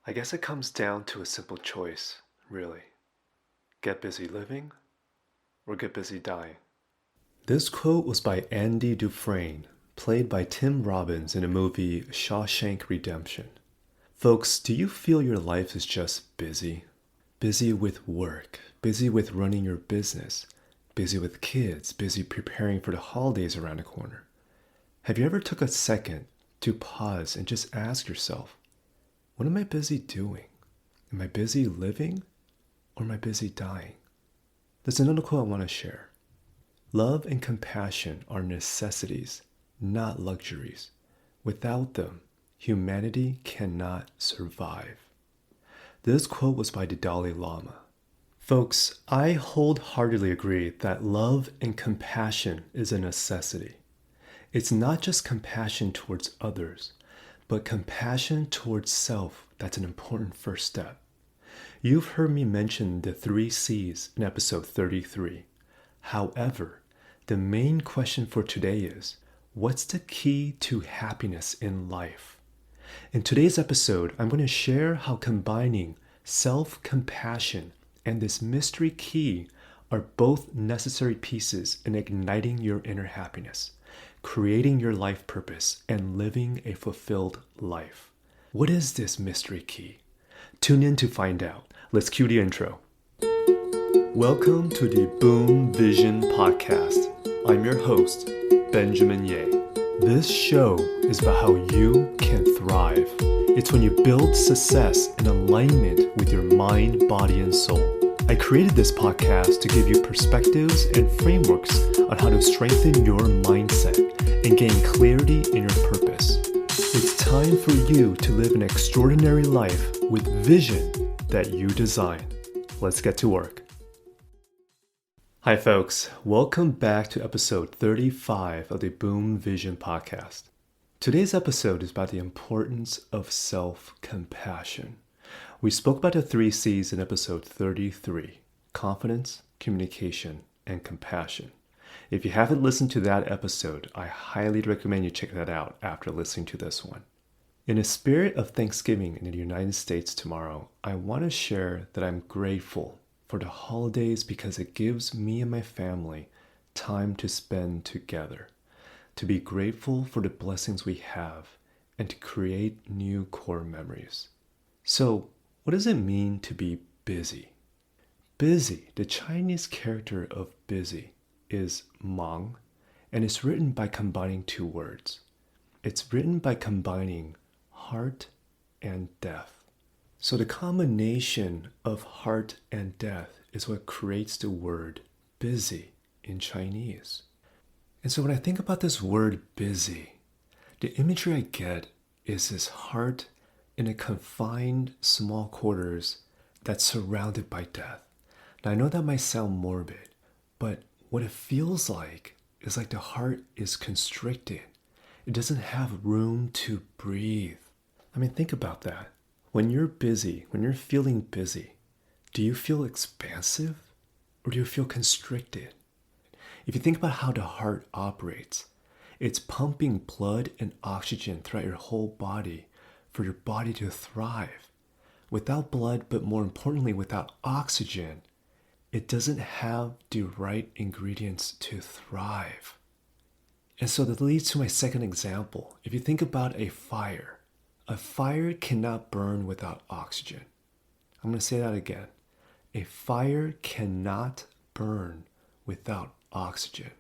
I guess it comes down to a simple choice, really. Get busy living or get busy dying. This quote was by Andy Dufresne, played by Tim Robbins in the movie Shawshank Redemption. Folks, do you feel your life is just busy? Busy with work, busy with running your business, busy with kids, busy preparing for the holidays around the corner. Have you ever took a second to pause and just ask yourself, what am I busy doing? Am I busy living or am I busy dying? There's another quote I want to share. Love and compassion are necessities, not luxuries. Without them, humanity cannot survive. This quote was by the Dalai Lama. Folks, I wholeheartedly agree that love and compassion is a necessity. It's not just compassion towards others, but compassion towards self that's an important first step. You've heard me mention the 3 C's in episode 33. However, the main question for today is, what's the key to happiness in life? In today's episode, I'm going to share how combining self-compassion and this mystery key are both necessary pieces in igniting your inner happiness, creating your life purpose, and living a fulfilled life. What is this mystery key? Tune in to find out. Let's cue the intro. Welcome to the Boom Vision Podcast. I'm your host, Benjamin Ye. This show is about how you can thrive. It's when you build success in alignment with your mind, body, and soul. I created this podcast to give you perspectives and frameworks on how to strengthen your mindset and gain clarity in your purpose. It's time for you to live an extraordinary life with vision that you design. Let's get to work. Hi folks, welcome back to episode 35 of the Boom Vision Podcast. Today's episode is about the importance of self-compassion. We spoke about the 3 C's in episode 33, confidence, communication, and compassion. If you haven't listened to that episode, I highly recommend you check that out after listening to this one. In the spirit of Thanksgiving in the United States tomorrow, I want to share that I'm grateful for the holidays because it gives me and my family time to spend together, to be grateful for the blessings we have, and to create new core memories. So, what does it mean to be busy? Busy, the Chinese character of busy, is Mang, and it's written by combining 2 words. It's written by combining heart and death. So the combination of heart and death is what creates the word busy in Chinese. And so when I think about this word busy, the imagery I get is this heart in a confined small quarters that's surrounded by death. Now I know that might sound morbid, but what it feels like is like the heart is constricted. It doesn't have room to breathe. I mean, think about that. When you're busy, when you're feeling busy, do you feel expansive or do you feel constricted? If you think about how the heart operates, it's pumping blood and oxygen throughout your whole body for your body to thrive. Without blood, but more importantly, without oxygen, it doesn't have the right ingredients to thrive. And so that leads to my second example. If you think about a fire cannot burn without oxygen. I'm going to say that again. A fire cannot burn without oxygen.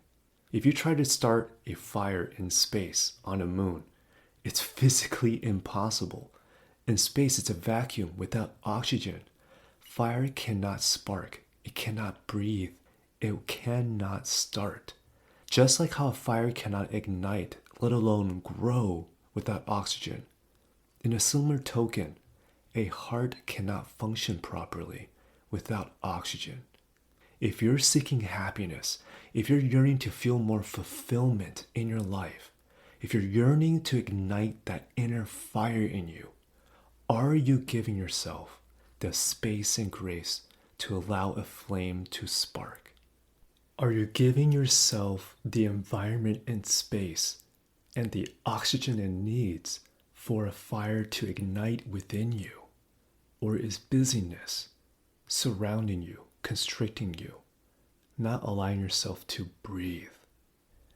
If you try to start a fire in space on the moon, it's physically impossible. In space, it's a vacuum without oxygen. Fire cannot spark. It cannot breathe. It cannot start. Just like how a fire cannot ignite, let alone grow without oxygen. In a similar token, a heart cannot function properly without oxygen. If you're seeking happiness, if you're yearning to feel more fulfillment in your life, if you're yearning to ignite that inner fire in you, are you giving yourself the space and grace to allow a flame to spark? Are you giving yourself the environment and space and the oxygen it needs for a fire to ignite within you? Or is busyness surrounding you, constricting you, not allowing yourself to breathe?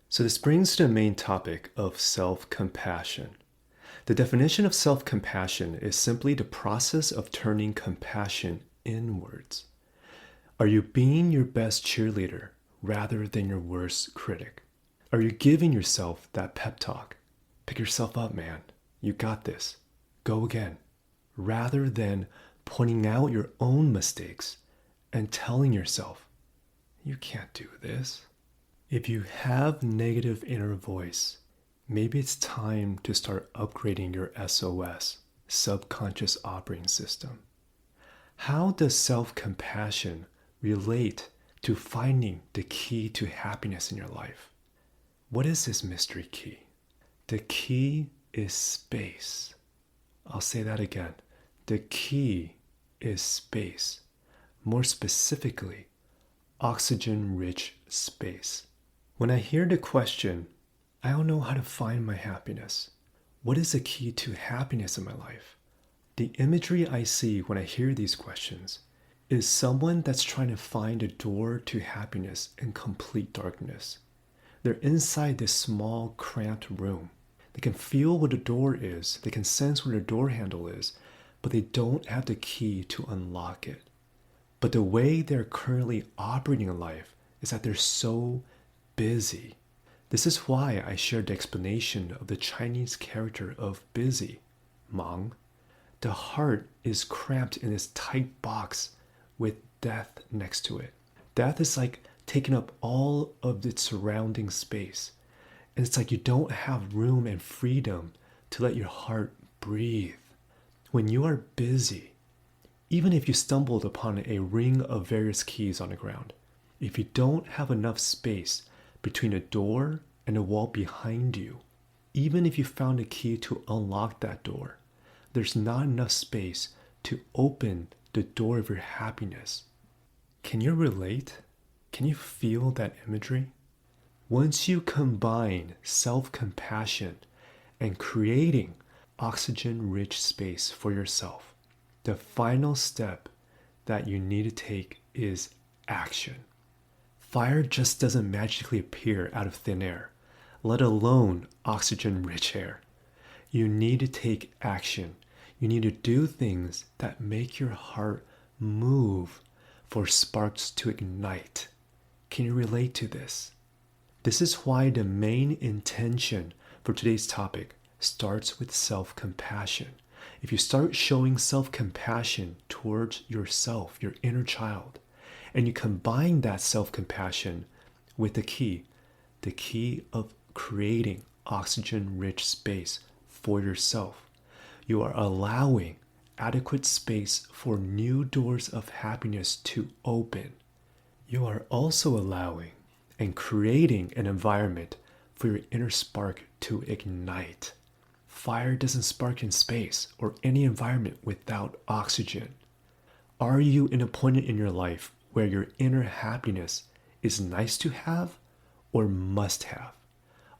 So this brings to the main topic of self-compassion. The definition of self-compassion is simply the process of turning compassion inwards. Are you being your best cheerleader rather than your worst critic? Are you giving yourself that pep talk? Pick yourself up, man. You got this. Go again. Rather than pointing out your own mistakes and telling yourself, you can't do this. If you have negative inner voice, maybe it's time to start upgrading your SOS, subconscious operating system. How does self-compassion relate to finding the key to happiness in your life? What is this mystery key? The key is space. I'll say that again. The key is space. More specifically, oxygen-rich space. When I hear the question, I don't know how to find my happiness. What is the key to happiness in my life? The imagery I see when I hear these questions is someone that's trying to find a door to happiness in complete darkness. They're inside this small, cramped room. They can feel what the door is, they can sense where the door handle is, but they don't have the key to unlock it. But the way they're currently operating in life is that they're so busy. This is why I shared the explanation of the Chinese character of busy, 忙. The heart is cramped in this tight box with death next to it. Death is like taking up all of its surrounding space. And it's like you don't have room and freedom to let your heart breathe. When you are busy, even if you stumbled upon a ring of various keys on the ground, if you don't have enough space between a door and a wall behind you, even if you found a key to unlock that door, there's not enough space to open the door of your happiness. Can you relate? Can you feel that imagery? Once you combine self-compassion and creating oxygen-rich space for yourself, the final step that you need to take is action. Fire just doesn't magically appear out of thin air, let alone oxygen-rich air. You need to take action. You need to do things that make your heart move for sparks to ignite. Can you relate to this? This is why the main intention for today's topic starts with self-compassion. If you start showing self-compassion towards yourself, your inner child, and you combine that self-compassion with the key of creating oxygen-rich space for yourself, you are allowing adequate space for new doors of happiness to open. You are also allowing and creating an environment for your inner spark to ignite. Fire doesn't spark in space or any environment without oxygen. Are you in a point in your life where your inner happiness is nice to have or must have?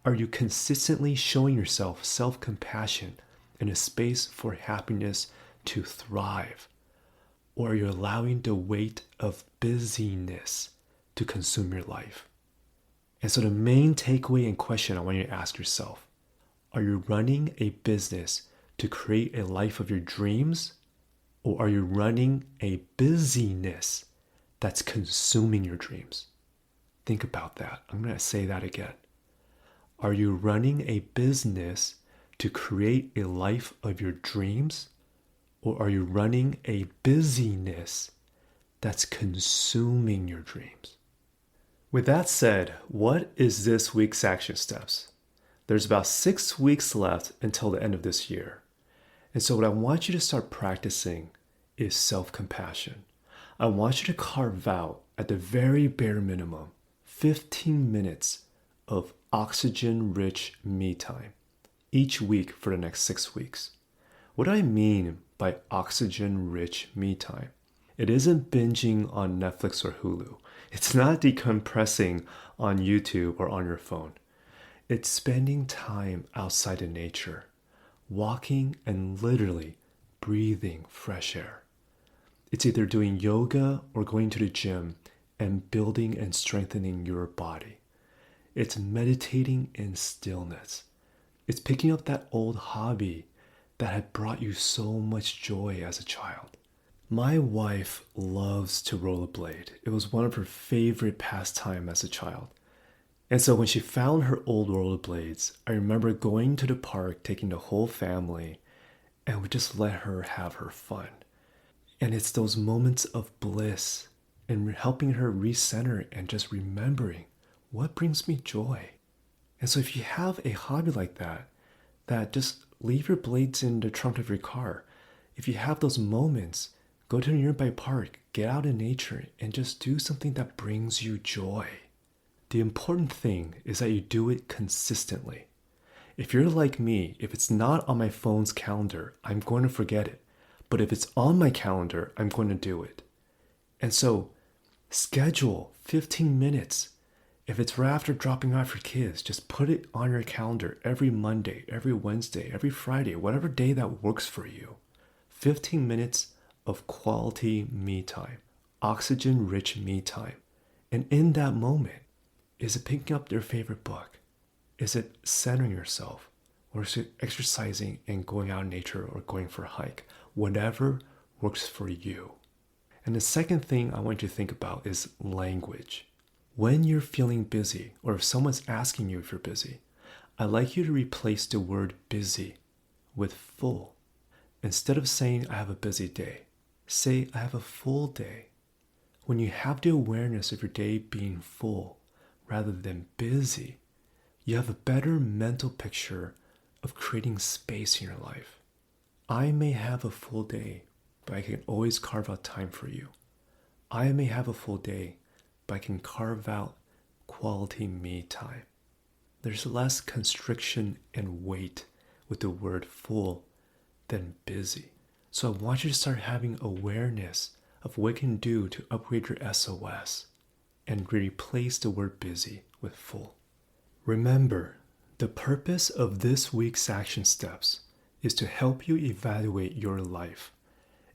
Are you consistently showing yourself self-compassion and a space for happiness to thrive? Or are you allowing the weight of busyness to consume your life? And so the main takeaway and question I want you to ask yourself, are you running a business to create a life of your dreams? Or are you running a busyness that's consuming your dreams? Think about that. I'm going to say that again. Are you running a business to create a life of your dreams? Or are you running a busyness that's consuming your dreams? With that said, what is this week's action steps? There's about 6 weeks left until the end of this year. And so what I want you to start practicing is self-compassion. I want you to carve out, at the very bare minimum, 15 minutes of oxygen-rich me time each week for the next 6 weeks. What do I mean by oxygen-rich me time? It isn't binging on Netflix or Hulu. It's not decompressing on YouTube or on your phone. It's spending time outside in nature, walking and literally breathing fresh air. It's either doing yoga or going to the gym and building and strengthening your body. It's meditating in stillness. It's picking up that old hobby that had brought you so much joy as a child. My wife loves to rollerblade. It was one of her favorite pastimes as a child. And so when she found her old rollerblades, I remember going to the park, taking the whole family, and we just let her have her fun. And it's those moments of bliss and helping her recenter and just remembering what brings me joy. And so if you have a hobby like that just leave your blades in the trunk of your car. If you have those moments, go to a nearby park, get out in nature, and just do something that brings you joy. The important thing is that you do it consistently. If you're like me, if it's not on my phone's calendar, I'm going to forget it. But if it's on my calendar, I'm going to do it. And so, schedule 15 minutes. If it's right after dropping off your kids, just put it on your calendar every Monday, every Wednesday, every Friday, whatever day that works for you. 15 minutes of quality me time, oxygen-rich me time. And in that moment, is it picking up your favorite book? Is it centering yourself? Or is it exercising and going out in nature or going for a hike? Whatever works for you. And the second thing I want you to think about is language. When you're feeling busy, or if someone's asking you if you're busy, I'd like you to replace the word busy with full. Instead of saying, I have a busy day, say, I have a full day. When you have the awareness of your day being full rather than busy, you have a better mental picture of creating space in your life. I may have a full day, but I can always carve out time for you. I may have a full day, but I can carve out quality me time. There's less constriction and weight with the word full than busy. So I want you to start having awareness of what you can do to upgrade your SOS and replace the word busy with full. Remember, the purpose of this week's action steps is to help you evaluate your life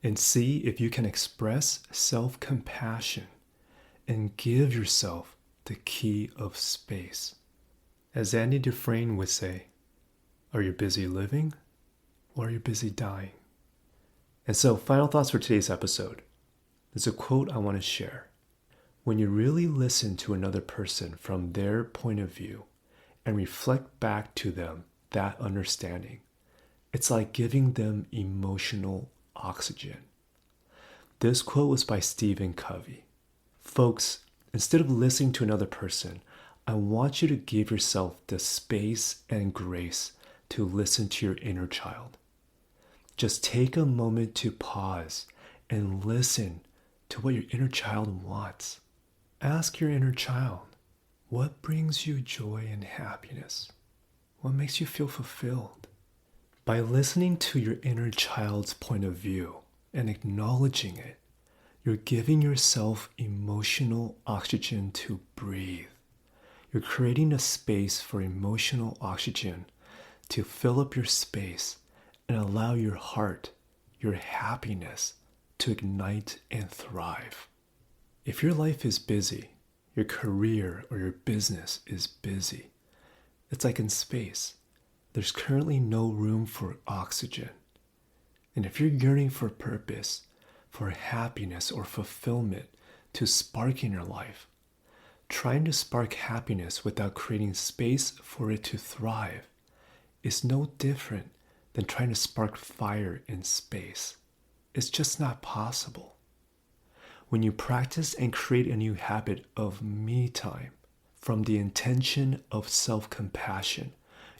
and see if you can express self-compassion and give yourself the key of space. As Andy Dufresne would say, are you busy living or are you busy dying? And so, final thoughts for today's episode. There's a quote I want to share. When you really listen to another person from their point of view and reflect back to them that understanding, it's like giving them emotional oxygen. This quote was by Stephen Covey. Folks, instead of listening to another person, I want you to give yourself the space and grace to listen to your inner child. Just take a moment to pause and listen to what your inner child wants. Ask your inner child, what brings you joy and happiness? What makes you feel fulfilled? By listening to your inner child's point of view and acknowledging it, you're giving yourself emotional oxygen to breathe. You're creating a space for emotional oxygen to fill up your space and allow your heart, your happiness, to ignite and thrive. If your life is busy, your career or your business is busy, it's like in space. There's currently no room for oxygen. And if you're yearning for purpose, for happiness or fulfillment to spark in your life, trying to spark happiness without creating space for it to thrive is no different than trying to spark fire in space. It's just not possible. When you practice and create a new habit of me time from the intention of self-compassion,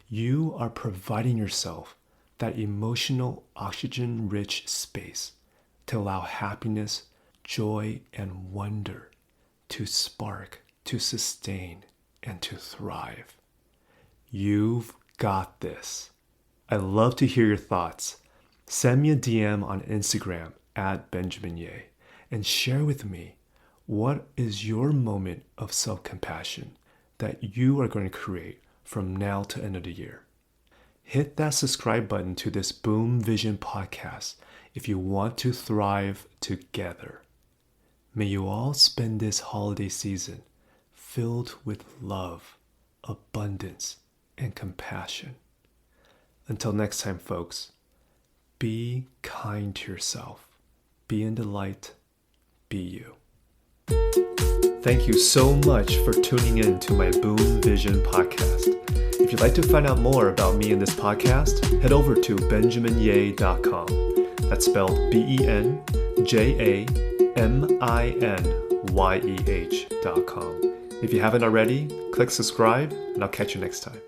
you are providing yourself that emotional oxygen-rich space to allow happiness, joy, and wonder to spark, to sustain, and to thrive. You've got this. I love to hear your thoughts. Send me a DM on Instagram @BenjaminYeh and share with me what is your moment of self-compassion that you are going to create from now to end of the year. Hit that subscribe button to this Boom Vision podcast if you want to thrive together. May you all spend this holiday season filled with love, abundance, and compassion. Until next time, folks, be kind to yourself. Be in the light. Be you. Thank you so much for tuning in to my Boom Vision podcast. If you'd like to find out more about me and this podcast, head over to benjaminyeh.com. That's spelled BenjaminYeh.com. If you haven't already, click subscribe, and I'll catch you next time.